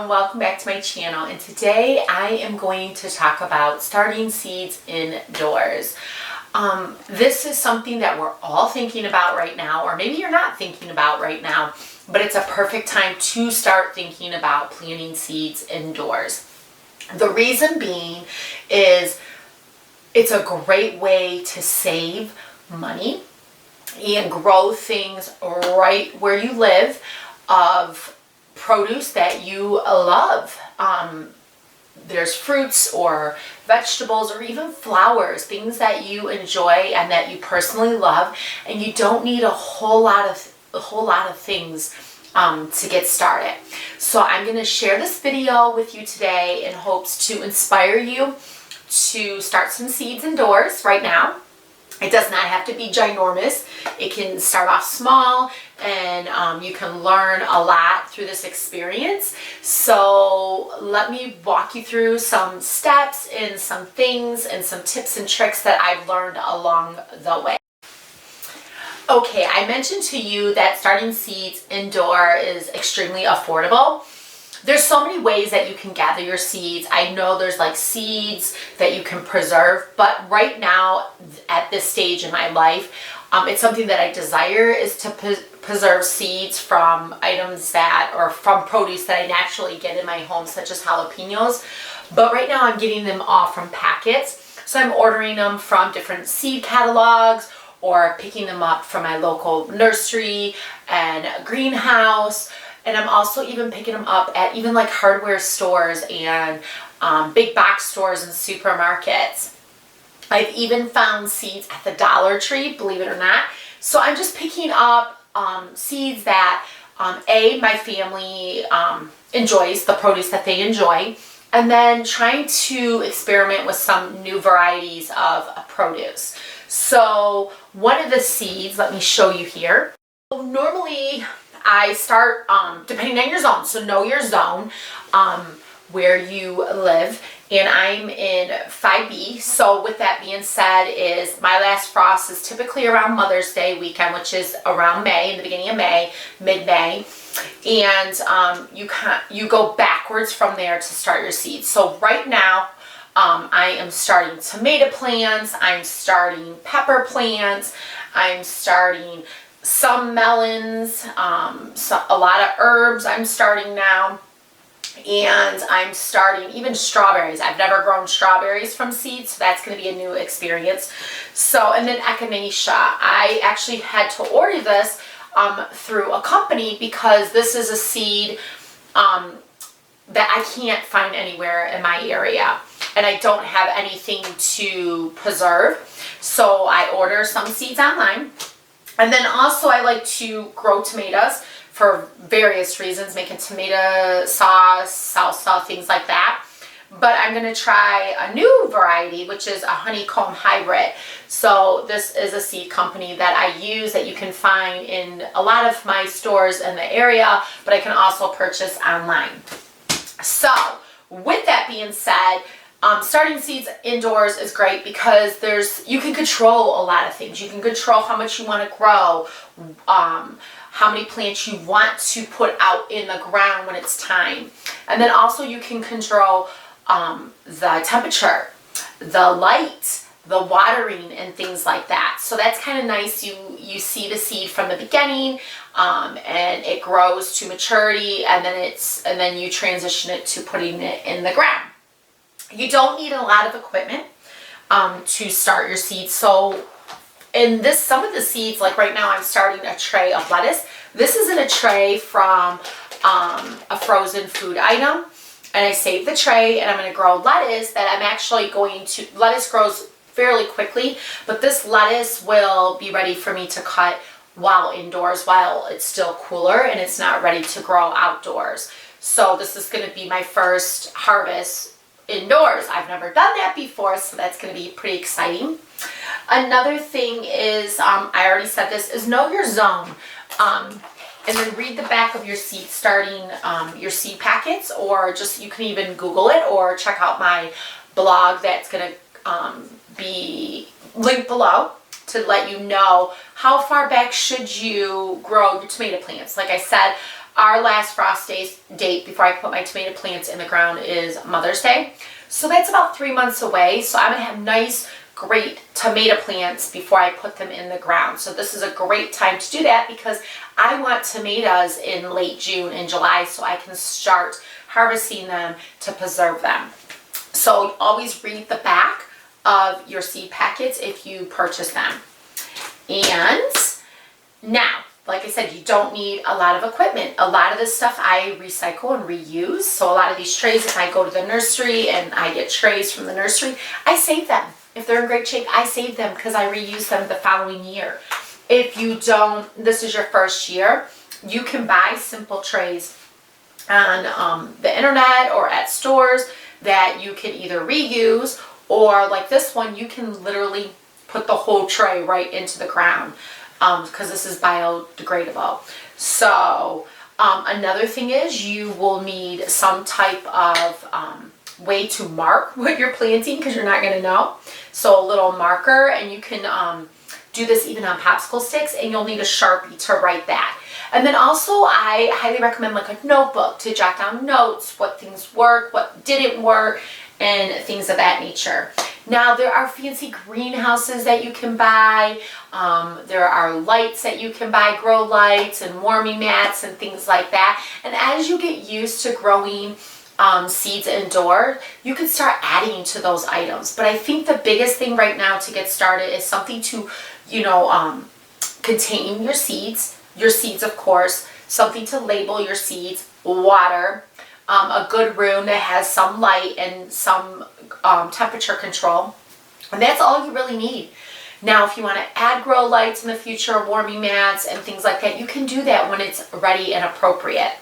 welcome back to my channel, and today I am going to talk about starting seeds indoors. This is something that we're all thinking about right now, or maybe you're not thinking about right now, but it's a perfect time to start thinking about planting seeds indoors. The reason being is it's a great way to save money and grow things right where you live of produce that you love. There's fruits or vegetables or even flowers, things that you enjoy and that you personally love, and you don't need a whole lot of things to get started. So I'm going to share this video with you today in hopes to inspire you to start some seeds indoors right now. It does not have to be ginormous. It can start off small, and you can learn a lot through this experience. So let me walk you through some steps and some things and some tips and tricks that I've learned along the way. Okay, I mentioned to you that starting seeds indoor is extremely affordable. There's so many ways that you can gather your seeds. I know there's like seeds that you can preserve, but right now at this stage in my life, it's something that I desire is to preserve seeds from items or from produce that I naturally get in my home, such as jalapenos. But right now I'm getting them all from packets. So I'm ordering them from different seed catalogs or picking them up from my local nursery and greenhouse. And I'm also even picking them up at even like hardware stores and big box stores and supermarkets. I've even found seeds at the Dollar Tree, believe it or not. So I'm just picking up seeds that my family enjoys, the produce that they enjoy, and then trying to experiment with some new varieties of produce. So one of the seeds, let me show you here. Normally I start, depending on your zone, so know your zone, where you live, and I'm in 5B. So with that being said, is my last frost is typically around Mother's Day weekend, which is around May, in the beginning of May, mid-May, and you go backwards from there to start your seeds. So right now, I am starting tomato plants, I'm starting pepper plants, I'm starting some melons, a lot of herbs I'm starting now, and I'm starting even strawberries. I've never grown strawberries from seeds, so that's going to be a new experience. So, and then echinacea. I actually had to order this through a company because this is a seed that I can't find anywhere in my area, and I don't have anything to preserve. So I order some seeds online. And then also I like to grow tomatoes for various reasons, making tomato sauce, salsa, things like that. But I'm going to try a new variety, which is a honeycomb hybrid. So this is a seed company that I use that you can find in a lot of my stores in the area, but I can also purchase online. So with that being said, starting seeds indoors is great because you can control a lot of things. You can control how much you want to grow, how many plants you want to put out in the ground when it's time. And then also you can control the temperature, the light, the watering, and things like that. So that's kind of nice. You see the seed from the beginning, and it grows to maturity, and then you transition it to putting it in the ground. You don't need a lot of equipment to start your seeds. So in some of the seeds, like right now I'm starting a tray of lettuce. This isn't a tray from a frozen food item. And I saved the tray, and I'm going to grow lettuce that I'm actually lettuce grows fairly quickly, but this lettuce will be ready for me to cut while indoors, while it's still cooler and it's not ready to grow outdoors. So this is going to be my first harvest indoors. I've never done that before, so that's going to be pretty exciting. Another thing is, I already said this, is know your zone. And then read the back of your seed, starting your seed packets, or just you can even Google it or check out my blog that's going to be linked below to let you know how far back should you grow your tomato plants. Like I said, Our last frost date before I put my tomato plants in the ground is Mother's Day. So that's about 3 months away. So I'm gonna have nice, great tomato plants before I put them in the ground. So this is a great time to do that because I want tomatoes in late June and July so I can start harvesting them to preserve them. So always read the back of your seed packets if you purchase them. And now, like I said, you don't need a lot of equipment. A lot of this stuff I recycle and reuse. So a lot of these trays, if I go to the nursery and I get trays from the nursery, I save them. If they're in great shape, I save them because I reuse them the following year. If you don't, this is your first year, you can buy simple trays on the internet or at stores that you can either reuse, or like this one, you can literally put the whole tray right into the ground because this is biodegradable. So another thing is you will need some type of way to mark what you're planting because you're not going to know. So a little marker, and you can do this even on popsicle sticks, and you'll need a Sharpie to write that. And then also I highly recommend like a notebook to jot down notes, what things work, what didn't work, and things of that nature. Now there are fancy greenhouses that you can buy. There are lights that you can buy, grow lights and warming mats and things like that. And as you get used to growing seeds indoor, you can start adding to those items. But I think the biggest thing right now to get started is something to, contain your seeds of course, something to label your seeds, water, a good room that has some light and some temperature control. And that's all you really need. Now, if you want to add grow lights in the future, warming mats and things like that, you can do that when it's ready and appropriate.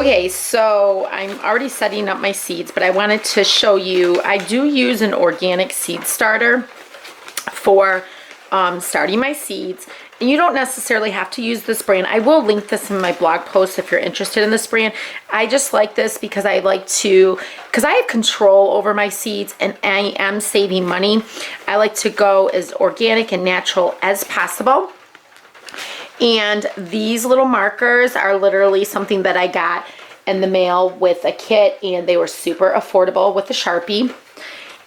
Okay, so I'm already setting up my seeds, but I wanted to show you, I do use an organic seed starter for starting my seeds. And you don't necessarily have to use this brand. I will link this in my blog post if you're interested in this brand. I just like this because I like to, because I have control over my seeds and I am saving money. I like to go as organic and natural as possible. And these little markers are literally something that I got in the mail with a kit, and they were super affordable with the Sharpie.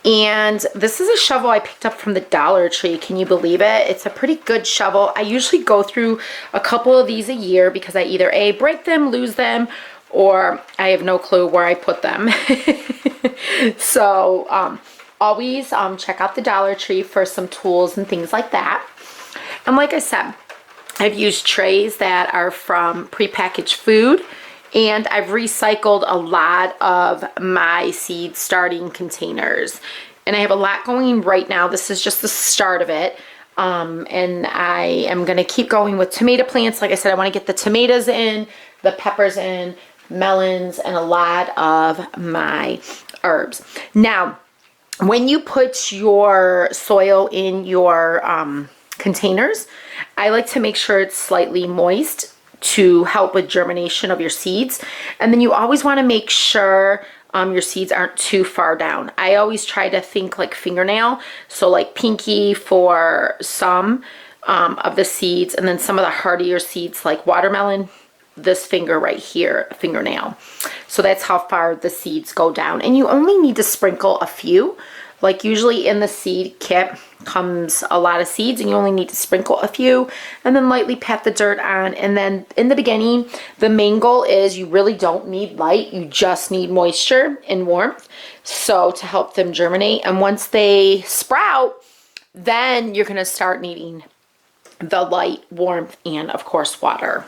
And this is a shovel I picked up from the Dollar Tree. Can you believe it? It's a pretty good shovel. I usually go through a couple of these a year because I either A, break them, lose them, or I have no clue where I put them. So always check out the Dollar Tree for some tools and things like that. And like I said, I've used trays that are from prepackaged food, and I've recycled a lot of my seed starting containers. And I have a lot going right now. This is just the start of it. And I am going to keep going with tomato plants. Like I said, I want to get the tomatoes in, the peppers in, melons, and a lot of my herbs. Now, when you put your soil in your containers, I like to make sure it's slightly moist to help with germination of your seeds. And then you always want to make sure your seeds aren't too far down. I always try to think like fingernail, so like pinky for some of the seeds, and then some of the hardier seeds like watermelon, this finger right here, fingernail. So that's how far the seeds go down. And you only need to sprinkle a few. Like usually in the seed kit comes a lot of seeds, and you only need to sprinkle a few and then lightly pat the dirt on. And then in the beginning, the main goal is you really don't need light. You just need moisture and warmth, so to help them germinate. And once they sprout, then you're going to start needing the light, warmth, and of course water.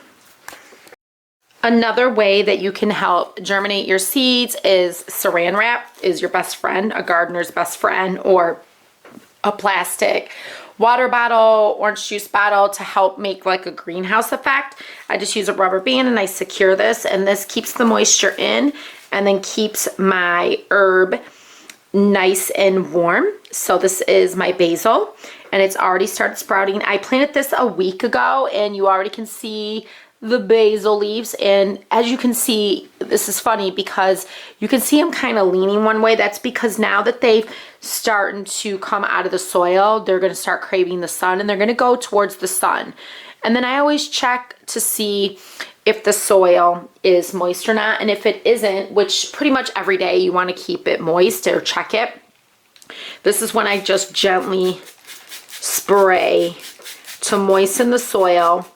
Another way that you can help germinate your seeds is saran wrap is your best friend, a gardener's best friend, or a plastic water bottle, orange juice bottle to help make like a greenhouse effect. I just use a rubber band and I secure this, and this keeps the moisture in and then keeps my herb nice and warm. So this is my basil, and it's already started sprouting. I planted this a week ago, and you already can see the basil leaves. And as you can see, this is funny because you can see them kind of leaning one way. That's because now that they've starting to come out of the soil, they're going to start craving the sun, and they're going to go towards the sun. And then I always check to see if the soil is moist or not. And if it isn't, which pretty much every day you want to keep it moist or check it, this is when I just gently spray to moisten the soil.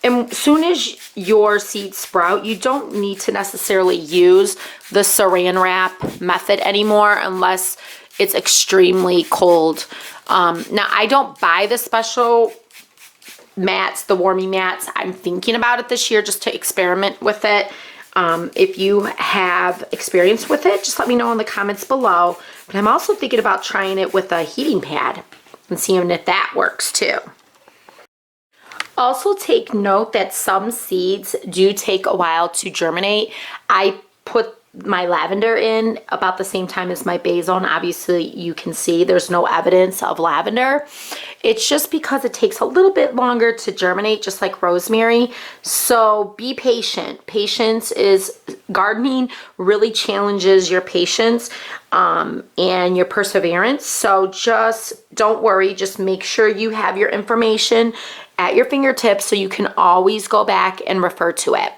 And as soon as your seeds sprout, you don't need to necessarily use the saran wrap method anymore unless it's extremely cold. Now, I don't buy the special mats, the warming mats. I'm thinking about it this year just to experiment with it. If you have experience with it, just let me know in the comments below. But I'm also thinking about trying it with a heating pad and seeing if that works too. Also take note that some seeds do take a while to germinate. I put my lavender in about the same time as my basil, and obviously you can see there's no evidence of lavender. It's just because it takes a little bit longer to germinate, just like rosemary. So be patient. Patience is, gardening really challenges your patience and your perseverance. So just don't worry, just make sure you have your information at your fingertips so you can always go back and refer to it.